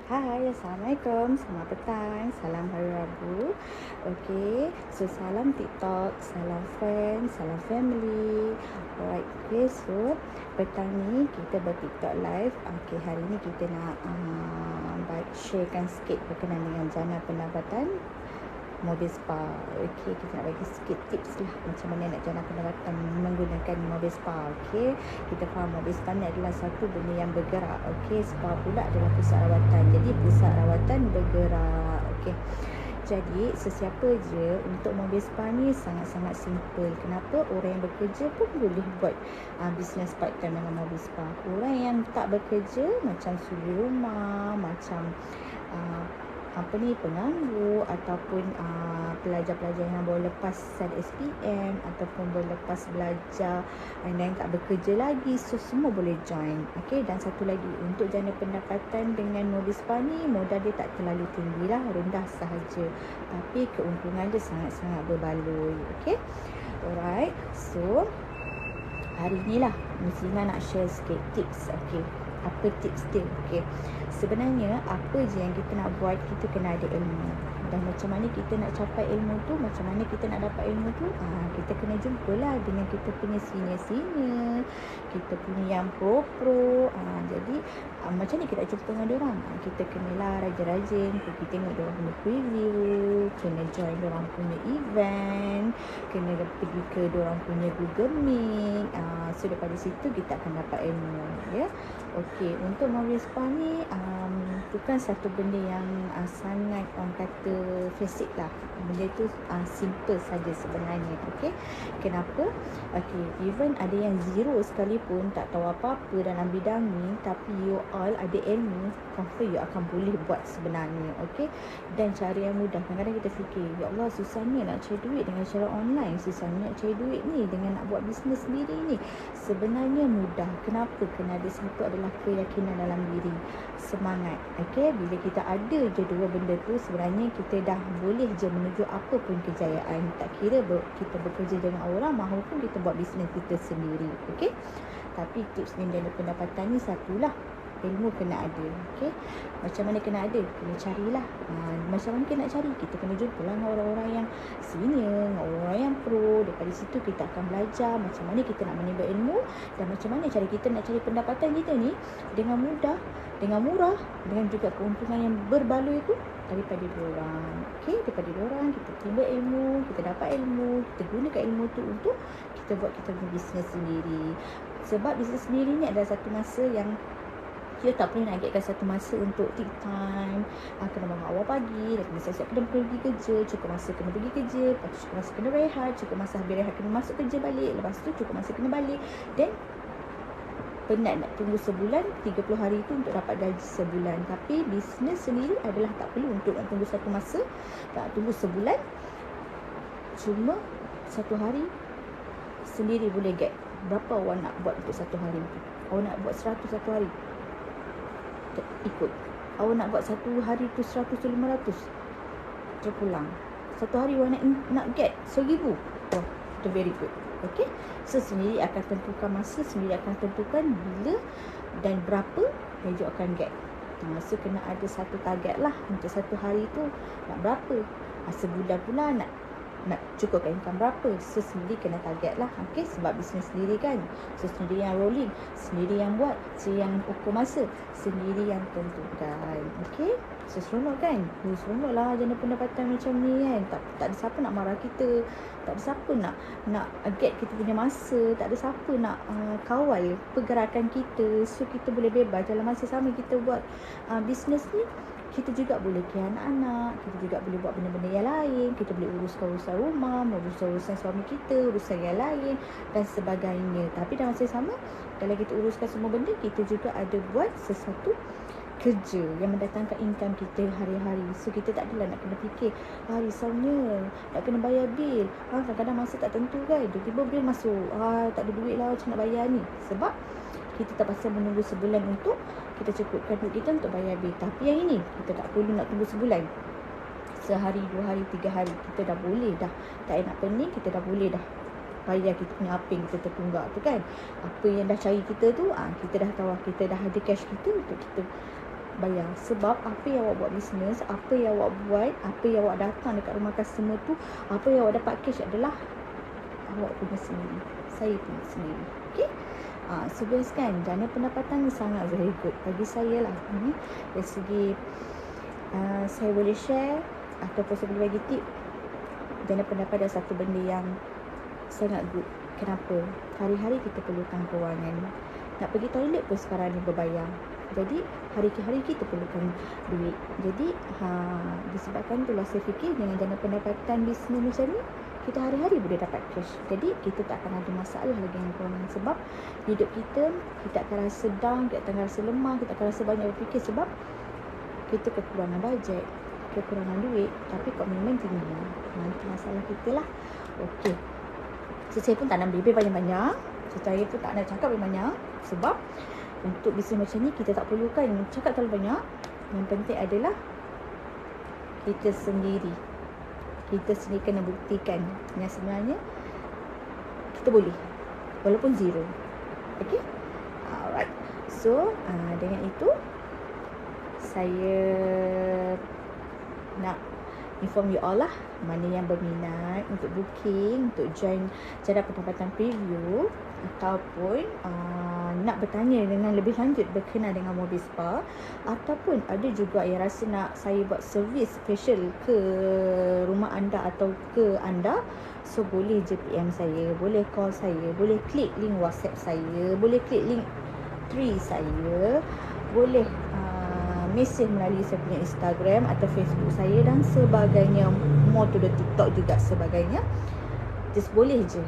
Hai, Assalamualaikum. Selamat petang. Salam hari Rabu. Okay, so salam TikTok, salam friends, salam family. Alright, okay, so petang ni kita ber-TikTok live. Okay, hari ni kita nak sharekan sikit berkenaan dengan jana pendapatan mobil spa. Okey, kita nak bagi sikit tips lah macam mana nak jana pendapatan menggunakan mobil spa. Okey, kita faham mobil spa ni adalah satu benda yang bergerak. Okey, spa pula adalah pusat rawatan. Jadi pusat rawatan bergerak. Okey. Jadi sesiapa je untuk mobil spa ni sangat-sangat simple. Kenapa? Orang yang bekerja pun boleh buat bisnes part time dengan mobil spa. Orang yang tak bekerja macam suri rumah, macam penganggur ataupun pelajar-pelajar yang baru lepas SPM ataupun baru lepas belajar dan tak bekerja lagi, so semua boleh join. Okey, dan satu lagi untuk jana pendapatan dengan mobil spa ni, modal dia tak terlalu tinggi lah, rendah sahaja, tapi keuntungan dia sangat-sangat berbaloi. Okey, alright, so hari ni lah Musina nak share sikit tips. Okey, apa tips dia? Okey, sebenarnya apa je yang kita nak buat, kita kena ada ilmu. Dan macam mana kita nak capai ilmu tu, macam mana kita nak dapat ilmu tu, kita kena jumpalah dengan kita punya senior-senior, kita punya yang pro-pro. Jadi macam ni kita nak jumpa dengan diorang. Kita kenalah rajin-rajin, pergi tengok diorang punya preview, kena join diorang punya event, kena pergi ke diorang punya Google Meet. So daripada situ kita akan dapat ilmu, ya. Okey, untuk mobil spa ni bukan satu benda yang sangat orang kata basic lah. Benda tu simple saja sebenarnya. Okey, kenapa? Okey, even ada yang zero sekalipun, tak tahu apa-apa dalam bidang ni, tapi you all ada ilmu, confirm you akan boleh buat sebenarnya. Okey, dan cara yang mudah. Kadang-kadang kita fikir, ya Allah, susahnya nak cari duit dengan cara online, susahnya nak cari duit ni dengan nak buat bisnes sendiri ni. Sebenarnya mudah. Kenapa? Kena ada satu adalah keyakinan dalam diri, semangat. Okey, bila kita ada je dua benda tu, sebenarnya kita dah boleh je menuju apa pun kejayaan. Tak kira kita bekerja dengan orang maupun kita buat bisnes kita sendiri. Okey, tapi tips ni dan pendapatan ni satulah, ilmu kena ada. Okey, macam mana kena ada? Kena carilah. Macam mana kena nak cari? Kita kena jumpa lah dengan orang-orang yang senior, dengan orang-orang yang pro. Daripada situ kita akan belajar macam mana kita nak menimba ilmu dan macam mana cara kita nak cari pendapatan kita ni dengan mudah, dengan murah, dengan juga keuntungan yang berbaloi tu daripada diorang. Okey, daripada diorang kita timba ilmu, kita dapat ilmu, kita gunakan ilmu tu untuk kita buat kita punya bisnes sendiri. Sebab bisnes sendiri ni adalah satu masa yang kita tak boleh nak agakkan satu masa untuk take time. Kena bangun awal pagi, dah kena siap-siap kena pergi kerja, cukup masa kena pergi kerja, lepas tu cukup masa kena rehat, cukup masa habis rehat kena masuk kerja balik, lepas tu cukup masa kena balik. Dan penat nak tunggu sebulan, 30 hari tu untuk dapat gaji sebulan. Tapi bisnes sendiri adalah tak perlu untuk nak tunggu satu masa, tak tunggu sebulan, cuma satu hari sendiri boleh get. Berapa awak nak buat untuk satu hari tu? Awak nak buat 100 satu hari, ikut. Awak nak buat satu hari tu 100 tu 500, terpulang. Satu hari awak nak get 1000. Oh, itu very good. Okey, so sendiri akan tentukan masa, sendiri akan tentukan bila dan berapa yang you akan get. So kena ada satu target lah untuk satu hari tu nak berapa. Sebulan pula nak cukupkan income berapa. So sendiri kena target lah. Okey, sebab bisnes sendiri kan, so sendiri yang rolling, sendiri yang buat, sendiri yang ukur masa, sendiri yang tentukan. Okey, so seronok kan? Seronok lah jana pendapatan macam ni kan. Tak ada siapa nak marah kita, tak ada siapa nak get kita punya masa, tak ada siapa nak kawal pergerakan kita. So kita boleh bebas. Dalam masa sama kita buat bisnes ni, kita juga boleh care anak-anak, kita juga boleh buat benda-benda yang lain, kita boleh uruskan urusan rumah, urusan suami kita, urusan yang lain dan sebagainya. Tapi dalam masa sama, kalau kita uruskan semua benda, kita juga ada buat sesuatu kerja yang mendatangkan income kita hari-hari. So kita tak adalah nak kena fikir, risaunya nak kena bayar bil, kadang-kadang masa tak tentu kan, tiba-tiba bil masuk, tak ada duit lah macam nak bayar ni. Sebab kita terpaksa menunggu sebulan untuk kita cukupkan duit kita untuk bayar bil. Tapi yang ini kita tak perlu nak tunggu sebulan. Sehari, 2 hari, 3 hari kita dah boleh dah. Tak nak pening, kita dah boleh dah bayar kita punya apa yang kita tertunggak tu kan. Apa yang dah cari kita tu, kita dah tahu, kita dah ada cash kita untuk kita bayar. Sebab apa yang awak buat bisnes, apa yang awak buat, apa yang awak datang dekat rumah customer tu, apa yang awak dapat cash adalah awak punya sendiri, saya punya sendiri. Okay. So guys kan, jana pendapatan ni sangat very good bagi saya lah. Dari segi saya boleh share ataupun saya boleh bagi tip, jana pendapatan adalah satu benda yang sangat good. Kenapa? Hari-hari kita perlukan kewangan. Nak pergi toilet pun sekarang ni berbayar. Jadi hari-hari kita perlukan duit. Jadi disebabkan itulah saya fikir dengan jana pendapatan bisnes macam ni, kita hari-hari boleh dapat cash. Jadi kita tak akan ada masalah lagi dengan kewangan. Sebab hidup kita tak akan rasa down, kita tak akan rasa lemah, kita akan rasa banyak berfikir sebab kita kekurangan bajet, kekurangan duit, tapi komitmen tinggi. Itu masalah kita lah. Okey. So, saya pun tak nak bebel banyak-banyak. Saya pun tak nak cakap banyak-banyak. Sebab untuk bisnes macam ni kita tak perlukan cakap terlalu banyak. Yang penting adalah kita sendiri. Kita sendiri kena buktikan yang sebenarnya kita boleh. Walaupun zero. Okay? Alright. So, dengan itu saya nak inform you all lah, mana yang berminat untuk booking, untuk join cara pendapatan preview ataupun nak bertanya dengan lebih lanjut berkenaan dengan mobil spa, ataupun ada juga yang rasa nak saya buat servis special ke rumah anda atau ke anda, so boleh je PM saya, boleh call saya, boleh klik link WhatsApp saya, boleh klik link tree saya, boleh mesej melalui saya punya Instagram atau Facebook saya dan sebagainya, more to the TikTok juga sebagainya. Just boleh je.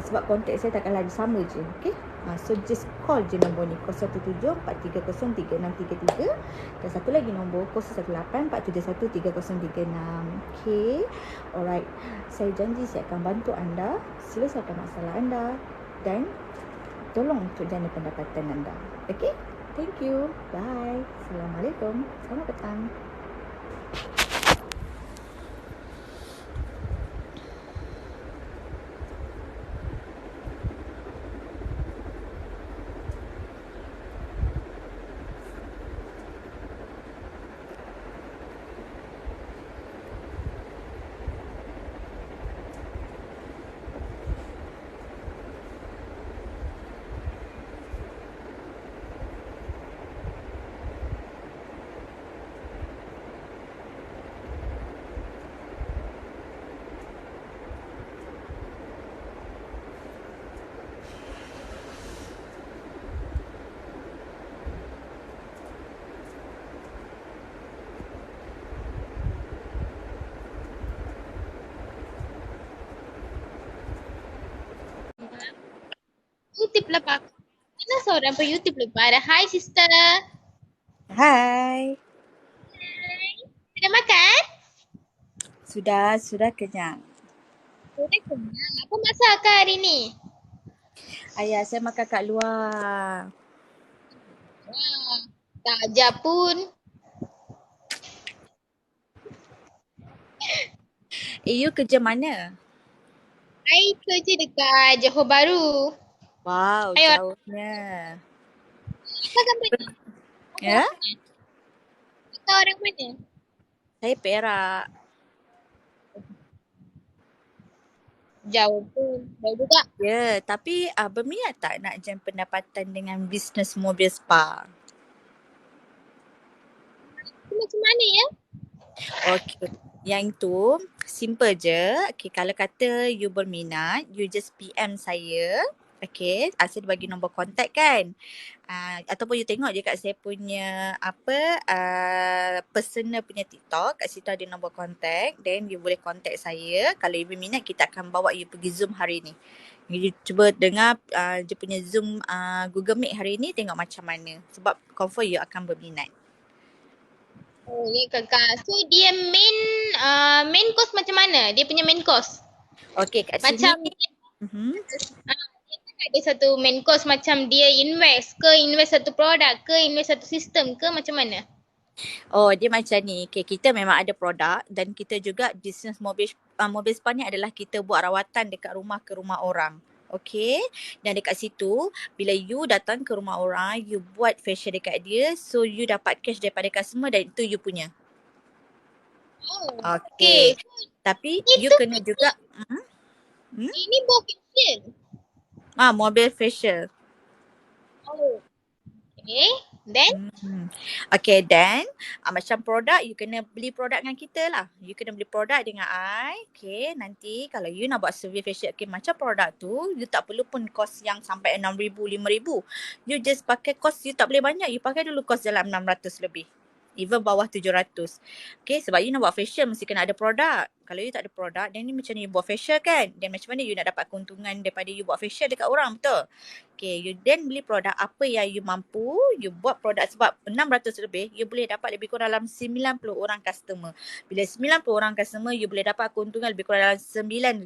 Sebab kontak saya takkan lagi sama je. Okay. So just call je nombor ni 0174303633 dan satu lagi nombor 0184713036. Okay. Alright. Saya janji saya akan bantu anda selesaikan masalah anda dan tolong untuk jana pendapatan anda. Okay. Thank you. Bye. Assalamualaikum. Selamat petang. YouTube lepas. Mana seorang per YouTube lepas ada. Hi sister. Hai. Sudah makan? Sudah kenyang. Sudah kenyang. Apa masak hari ni? Ayah, saya makan kat luar. Wah, tak ajar pun. You kerja mana? I kerja dekat Johor Bahru. Wow, Ayo. jauhnya. Apa company? Ya? Kau orang mana? Saya Perak. Jauh pun. Jauh juga. Ya, tapi berminat tak nak jam pendapatan dengan bisnes mobil spa? Itu macam mana ya? Okey. Yang itu simple je. Okay, kalau kata you berminat, you just PM saya. Okay, saya bagi nombor kontak kan. Ataupun you tengok je kat saya punya personal punya TikTok. Kat situ ada nombor kontak. Then you boleh kontak saya. Kalau you berminat, kita akan bawa you pergi Zoom hari ni. You cuba dengar dia punya Zoom Google Meet hari ni, tengok macam mana. Sebab confirm you akan berminat. Oh ya kakak. So dia main course macam mana? Dia punya main course? Okay, kat macam sini. Dia ada satu main course macam dia invest satu produk ke invest satu sistem ke macam mana? Oh, dia macam ni. Okay, kita memang ada produk dan kita juga bisnes mobil spa ni adalah kita buat rawatan dekat rumah ke rumah orang. Okay. Dan dekat situ, bila you datang ke rumah orang, you buat facial dekat dia, so you dapat cash daripada customer dan itu you punya. Oh. Okay. Okay. Tapi you Itu kena juga ini buat facial. mobil facial. Oh. Okay. Then? Okay, then macam produk, you kena beli produk dengan kita lah. You kena beli produk dengan I. Okay, nanti kalau you nak buat survey facial, okay, macam produk tu, you tak perlu pun kos yang sampai 6,000, 5,000. You just pakai kos, you tak boleh banyak. You pakai dulu kos dalam 600 lebih. Even bawah 700. Okay, sebab you nak buat facial mesti kena ada produk. Kalau you tak ada produk, then ni macam ni you buat facial kan. Dan macam mana you nak dapat keuntungan daripada you buat facial dekat orang, betul? Okay, you then beli produk apa yang you mampu, you buat produk sebab 600 lebih, you boleh dapat lebih kurang dalam 90 orang customer. Bila 90 orang customer, you boleh dapat keuntungan lebih kurang dalam 9,000.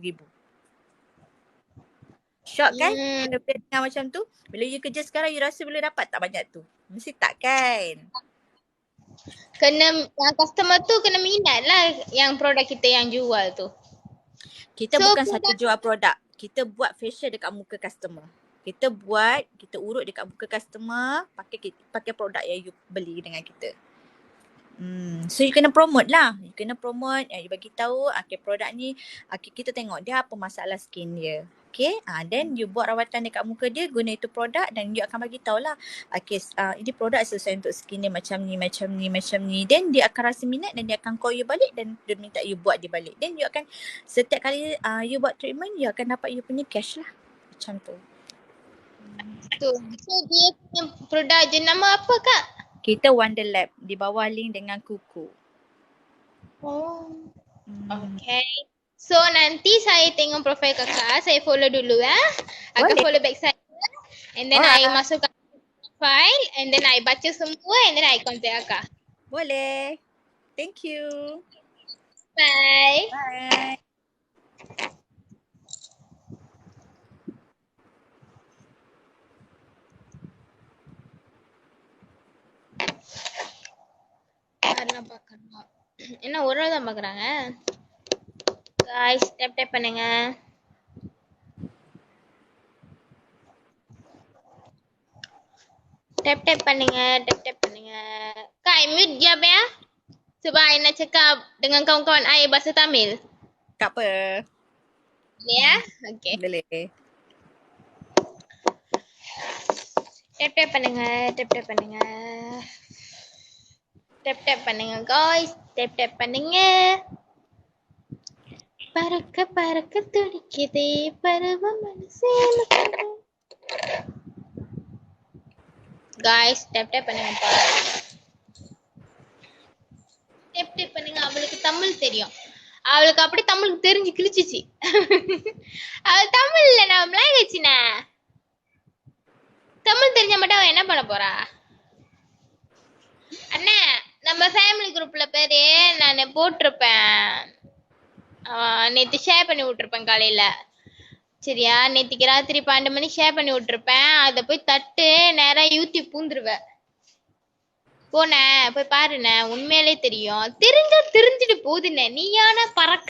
Shock kan? Bila dengar macam tu, bila you kerja sekarang, you rasa boleh dapat tak banyak tu? Mesti tak kan? Kena customer tu kena minat lah yang produk kita yang jual tu. Kita So, bukan satu jual produk. Kita buat facial dekat muka customer. Kita buat, kita urut dekat muka customer, pakai produk yang you beli dengan kita. So you kena promote lah. You kena promote, you bagi tahu okay, produk ni kita tengok dia apa masalah skin dia. Okay, then you buat rawatan dekat muka dia, guna itu produk dan you akan bagi tahu lah. Okay, ini produk sesuai untuk skin dia macam ni, macam ni, macam ni. Then dia akan rasa minat dan dia akan call you balik dan dia minta you buat dia balik. Then you akan, setiap kali you buat treatment, you akan dapat you punya cash lah. Macam tu. So dia punya produk jenama apa Kak? Kita Wonder Lab, di bawah link dengan kuku. Oh. Okay. So nanti saya tengok profil Kakak, saya follow dulu ya. Akan Boleh. follow back saya. And then I masukkan profile and then I baca semua and then I contact Kakak. Boleh. Thank you. Bye. Bye. யாரெல்லாம் பார்க்கணும் என்ன ஒரு ஆள் தான் பார்க்குறாங்க guys tape பண்ணுங்க tap பண்ணுங்க Kak mute jap ya sebab I nak cakap dengan kawan-kawan I bahasa Tamil Tak apa. boleh ya okay Boleh. tap பண்ணுங்க tap பண்ணுங்க guys tap பண்ணுங்க பறக்க துடிக்குதே பருவ மனசே guys tap பண்ணுங்கப்பா tap பண்ணுங்க அவளுக்கு தமிழ் தெரியும் அவளுக்கு அப்படி தமிழ் தெரிஞ்சு கிழிச்சிச்சு அவள் தமிழ் இல்ல நான் லாங்குவேஜ்னா தமிழ் தெரிஞ்ச மட்டும் அவ என்ன பண்ண போறா அண்ணா நம்ம ஃபேமிலி குரூப்ல பேரு நான் போட்டிருப்பேன் நேத்து ஷேர் பண்ணி விட்டுருப்பேன் காலையில சரியா நேத்திக்கு ராத்திரி 12 மணி ஷேர் பண்ணி விட்டுருப்பேன் அத போய் தட்டு நேரா யூடியூப் பூந்துருவேன் போனேன் போய் பாருண்ணே உண்மையிலே தெரியும் தெரிஞ்சிட்டு போகுதுண்ணே நீயான பறக்க